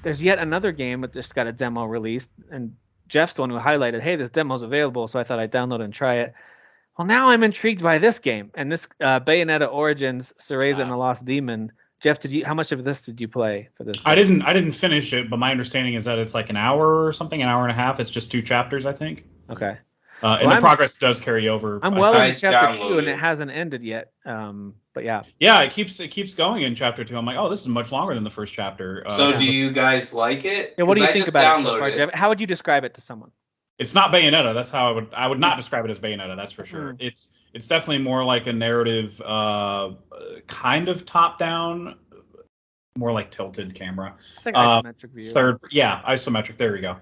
there's yet another game that just got a demo released, and Jeff's the one who highlighted, hey, this demo's available, so I thought I'd download and try it. Well, now I'm intrigued by this game, and this Bayonetta Origins, Cereza and the Lost Demon. Jeff, how much of this did you play for this game? I didn't finish it, but my understanding is that it's like an hour or something, an hour and a half. It's just 2 chapters, I think. Okay. And the progress does carry over. I'm well into chapter 2, and it hasn't ended yet. But yeah. Yeah, it keeps going in chapter 2. I'm like, oh, this is much longer than the first chapter. So do you guys like it? Yeah, what do you think about it so far, Jeff? How would you describe it to someone? It's not Bayonetta. That's how I would not describe it as Bayonetta. That's for sure. It's definitely more like a narrative, kind of top down, more like tilted camera. It's like isometric view. Isometric. There we go.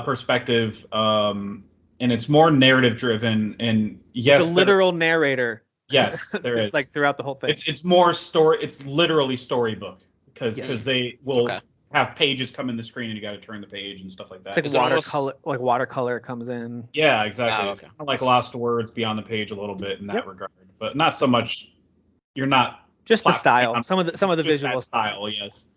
Perspective. And it's more narrative driven. And yes, the literal narrator. Yes, there is. Like throughout the whole thing. It's more story. It's literally storybook because they will have pages come in the screen and you got to turn the page and stuff like that. It's like watercolor. Like watercolor comes in. Yeah, exactly. It's kind of like lost words beyond the page a little bit in that regard, but not so much. You're not just the style. Some of the visual style. Yes.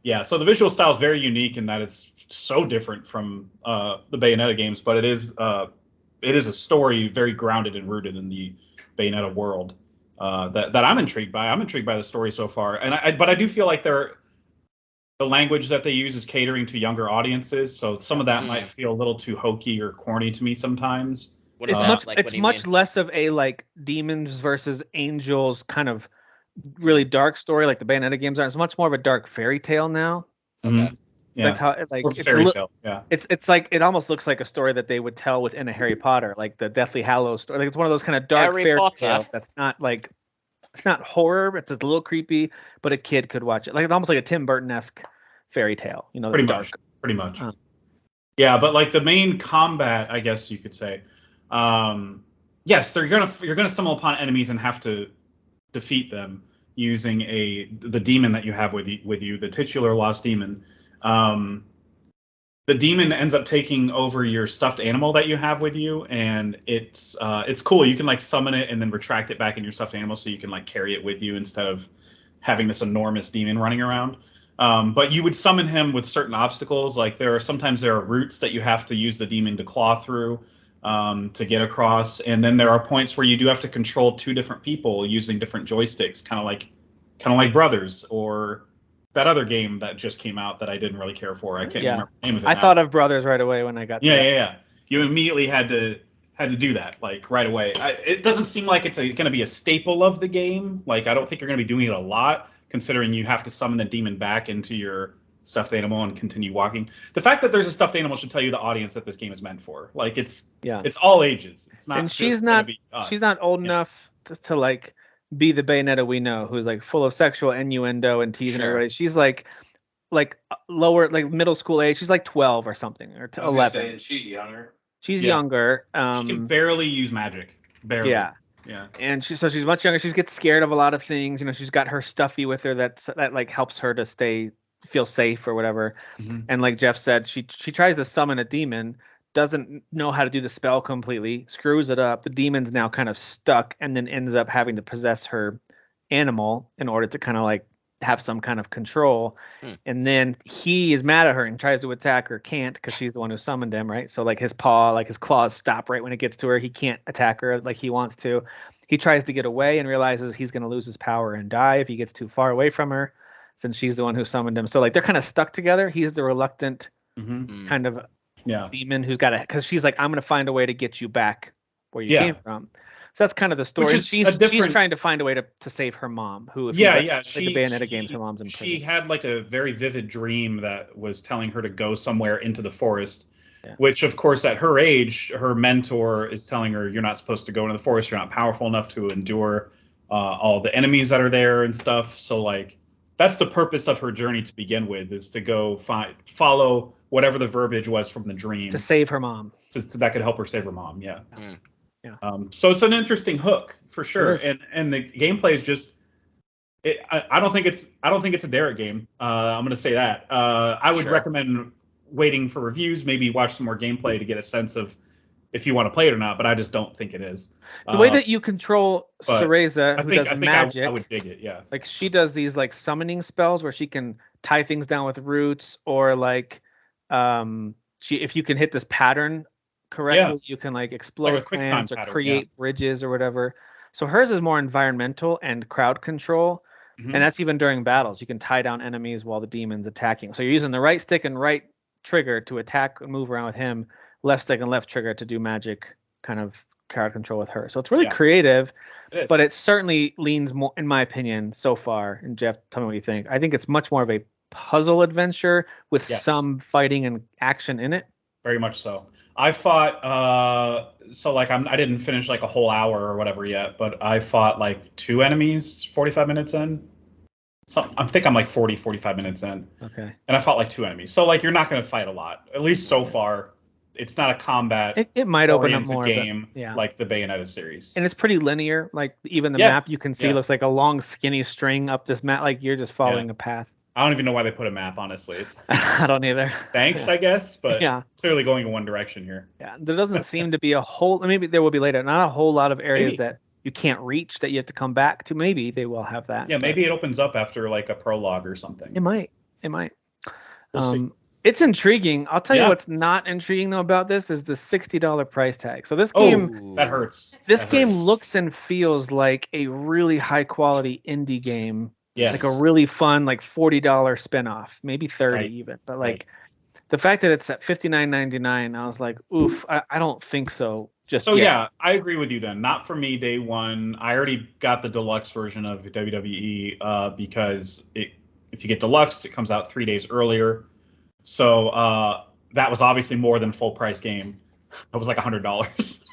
Yeah. So the visual style is very unique in that it's so different from the Bayonetta games, but it is a story very grounded and rooted in the Bayonetta world that I'm intrigued by. I'm intrigued by the story so far, but I do feel like the language that they use is catering to younger audiences, so some of that might feel a little too hokey or corny to me sometimes. It's much less of a like demons versus angels kind of really dark story like the Bayonetta games are. It's much more of a dark fairy tale now. Okay. Yeah. That's how like it's fairy tale. Yeah. It's like it almost looks like a story that they would tell within a Harry Potter, like the Deathly Hallows story. Like it's one of those kind of dark fairy tales that's not like it's not horror. It's a little creepy, but a kid could watch it. Like it's almost like a Tim Burton-esque fairy tale. You know, pretty much. Yeah, but like the main combat, I guess you could say. Yes, you're gonna stumble upon enemies and have to defeat them using the demon that you have with you, the titular Lost Demon. The demon ends up taking over your stuffed animal that you have with you, and it's cool. You can like summon it and then retract it back in your stuffed animal, so you can like carry it with you instead of having this enormous demon running around. But you would summon him with certain obstacles. Like sometimes there are roots that you have to use the demon to claw through to get across, and then there are points where you do have to control 2 different people using different joysticks, kind of like Brothers or that other game that just came out that I didn't really care for. I can't remember the name of it. I thought of Brothers right away when I got yeah. You immediately had to do that like right away. It doesn't seem like it's going to be a staple of the game. Like I don't think you're going to be doing it a lot, considering you have to summon the demon back into your stuffed animal and continue walking. The fact that there's a stuffed animal should tell you the audience that this game is meant for. Like it's all ages. It's not. And she's not old enough to like be the Bayonetta we know, who's like full of sexual innuendo and teasing everybody. She's like lower, like middle school age. She's like 12 or something, or 11. She's younger. She's younger. She can barely use magic. Barely. Yeah. And she's much younger. She gets scared of a lot of things. You know, she's got her stuffy with her that like helps her to feel safe or whatever. And like Jeff said, she tries to summon a demon, doesn't know how to do the spell completely, screws it up. The demon's now kind of stuck, and then ends up having to possess her animal in order to kind of like have some kind of control. And then he is mad at her and tries to attack her, can't, because she's the one who summoned him, right? So like his claws stop right when it gets to her. He can't attack her like he wants to. He tries to get away and realizes he's going to lose his power and die if he gets too far away from her, since she's the one who summoned him. So like they're kind of stuck together. He's the reluctant kind of demon who's got to, because she's like, I'm going to find a way to get you back where you came from. So that's kind of the story. She's trying to find a way to save her mom, who the Bayonetta games, her mom's in prison. She had like a very vivid dream that was telling her to go somewhere into the forest, which of course at her age, her mentor is telling her, you're not supposed to go into the forest. You're not powerful enough to endure all the enemies that are there and stuff. So like, that's the purpose of her journey to begin with, is to go follow whatever the verbiage was from the dream. To save her mom. So that could help her save her mom, yeah. So it's an interesting hook for sure, and the gameplay is just. I don't think it's a Derek game. I'm going to say that. I would recommend waiting for reviews, maybe watch some more gameplay to get a sense of if you want to play it or not, but I just don't think it is. The way that you control but Cereza, who does magic, I would dig it. Yeah. like she does these like summoning spells where she can tie things down with roots, or like if you can hit this pattern correctly, you can like explode Like a quick time plants or pattern, create bridges or whatever. So hers is more environmental and crowd control. And that's even during battles. You can tie down enemies while the demon's attacking. So you're using the right stick and right trigger to attack and move around with him, left stick and left trigger to do magic kind of crowd control with her. So it's really creative, but it certainly leans more, in my opinion, so far. And Jeff, tell me what you think. I think it's much more of a puzzle adventure with some fighting and action in it. Very much so. I fought so like I didn't finish like a whole hour or whatever yet, but I fought like 2 enemies 45 minutes in. So I think I'm like 45 minutes in. Okay. And I fought like 2 enemies. So like you're not going to fight a lot. At least so far. It's not a combat it might open up more game like the Bayonetta series. And it's pretty linear. Like even the map you can see looks like a long skinny string up this map, like you're just following a path. I don't even know why they put a map, honestly. It's I don't either. Thanks, I guess, but yeah, clearly going in one direction here. Yeah, there doesn't seem to be a whole. Maybe there will be later. Not a whole lot of areas that you can't reach that you have to come back to. Maybe they will have that. Yeah, maybe it opens up after like a prologue or something. It might. It might. We'll it's intriguing. I'll tell you what's not intriguing though about this is the $60 price tag. So this game that hurts. This game looks and feels like a really high quality indie game. Yes. Like a really fun, like $40 spinoff, maybe 30 even. But like the fact that it's at $59.99, I was like, oof, I don't think so. Just so yet. Yeah, I agree with you then. Not for me day one. I already got the deluxe version of WWE because if you get deluxe, it comes out 3 days earlier. So that was obviously more than a full price game. It was like $100.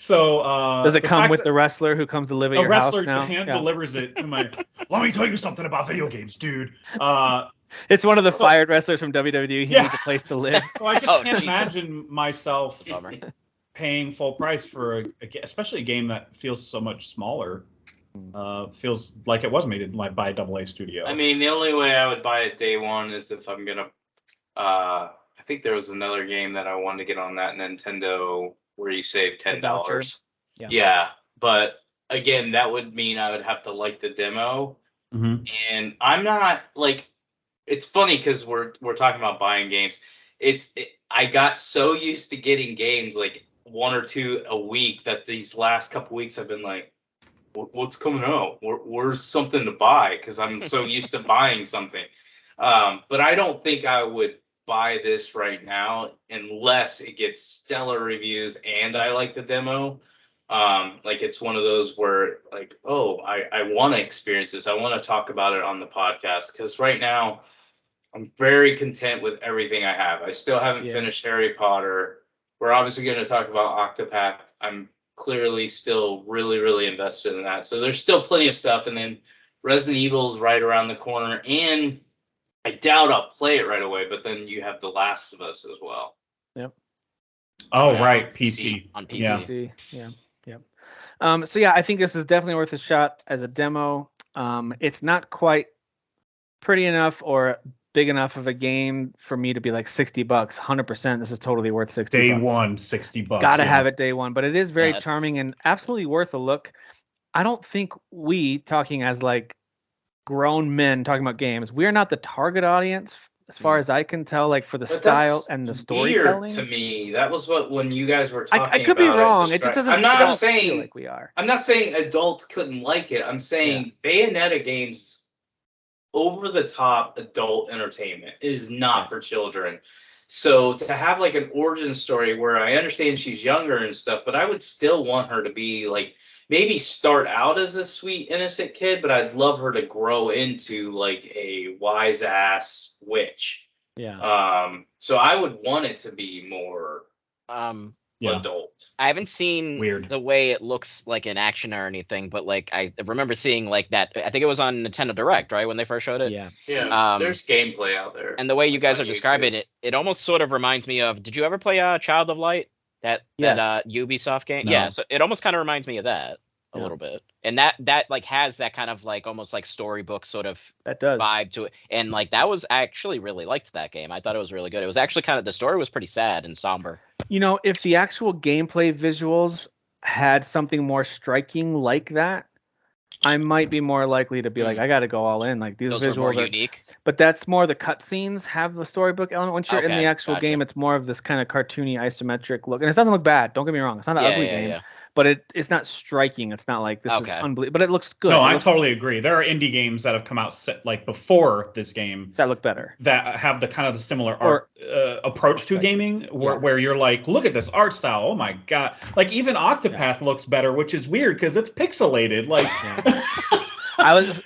So does it come with the wrestler who comes to live at your house now? The wrestler hand delivers it to my. Let me tell you something about video games, dude. It's one of the fired wrestlers from WWE. He needs a place to live. So I just can't imagine myself paying full price for especially a game that feels so much smaller. Feels like it was made by a AA studio. I mean, the only way I would buy it day one is if I'm gonna. I think there was another game that I wanted to get on that Nintendo where you save $10. Yeah, but again, that would mean I would have to like the demo, and I'm not like. It's funny because we're talking about buying games. I got so used to getting games like 1 or 2 a week that these last couple weeks I've been like, what's coming out? Where's something to buy? Because I'm so used to buying something. But I don't think I would buy this right now unless it gets stellar reviews and I like the demo. Like it's one of those where like, I want to experience this. I want to talk about it on the podcast because right now I'm very content with everything I have. I still haven't finished Harry Potter. We're obviously going to talk about Octopath. I'm clearly still really, really invested in that. So there's still plenty of stuff. And then Resident Evil's right around the corner. And I doubt I'll play it right away, but then you have The Last of Us as well. Yep. Oh, right. PC. On PC. Yeah. Yep. So yeah, I think this is definitely worth a shot as a demo. It's not quite pretty enough or big enough of a game for me to be like $60. 100%. This is totally worth $60. Day one, $60. Gotta have it day one, but it is very charming and absolutely worth a look. I don't think we, talking as like grown men talking about games, we are not the target audience as far as I can tell, like for the style and the storytelling. Weird to me. That was what when you guys were talking I could be wrong. It just doesn't. I'm not saying feel like we are. I'm not saying adults couldn't like it. I'm saying Bayonetta games over the top adult entertainment is not for children. So to have like an origin story where I understand she's younger and stuff, but I would still want her to be like maybe start out as a sweet innocent kid, but I'd love her to grow into like a wise ass witch. Yeah. So I would want it to be more adult. I haven't seen the way it looks like in action or anything, but like I remember seeing like that. I think it was on Nintendo Direct, right, when they first showed it. Yeah. There's gameplay out there, and the way you guys are describing it, it almost sort of reminds me of. Did you ever play Child of Light? That Ubisoft game? No. Yeah. So it almost kind of reminds me of that a little bit, and that like has that kind of like almost like storybook sort of vibe to it, and like that was I actually really liked that game. I thought it was really good. It was actually kind of the story was pretty sad and somber. You know, if the actual gameplay visuals had something more striking like that, I might be more likely to be like, I got to go all in. Like these visuals are more unique. But that's more the cutscenes have the storybook element. Once you're in the actual game, it's more of this kind of cartoony isometric look, and it doesn't look bad. Don't get me wrong; it's not an ugly game, but it's not striking. It's not like this is unbelievable, but it looks good. No, I totally agree. There are indie games that have come out like before this game that look better, that have the kind of the similar art approach to gaming, where you're like, look at this art style. Oh my god! Like even Octopath looks better, which is weird because it's pixelated. Like.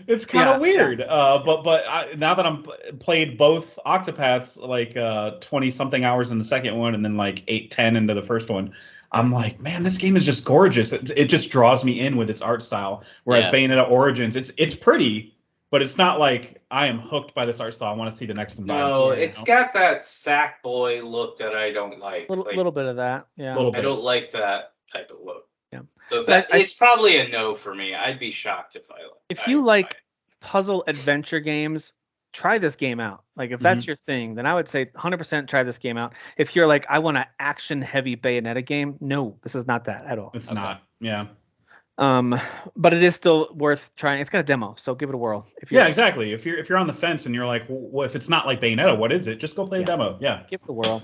It's kind of weird. But now that I'm played both Octopaths, like 20 something hours in the second one, and then like 8-10 into the first one, I'm like, man, this game is just gorgeous. It just draws me in with its art style. Whereas Bayonetta Origins, it's pretty, but it's not like I am hooked by this art style. I want to see the next one. No, it's got that Sackboy look that I don't like. A little bit of that. Yeah, I don't like that type of look. Yeah. So it's probably a no for me. I'd be shocked if I like. If you like puzzle adventure games, try this game out. Like if that's your thing, then I would say 100% try this game out. If you're like, I want an action heavy Bayonetta game, no, this is not that at all. It's not. Yeah. But it is still worth trying. It's got a demo, so give it a whirl. Exactly. If you're on the fence and you're like, well, if it's not like Bayonetta, what is it? Just go play the demo. Yeah. Give it a whirl.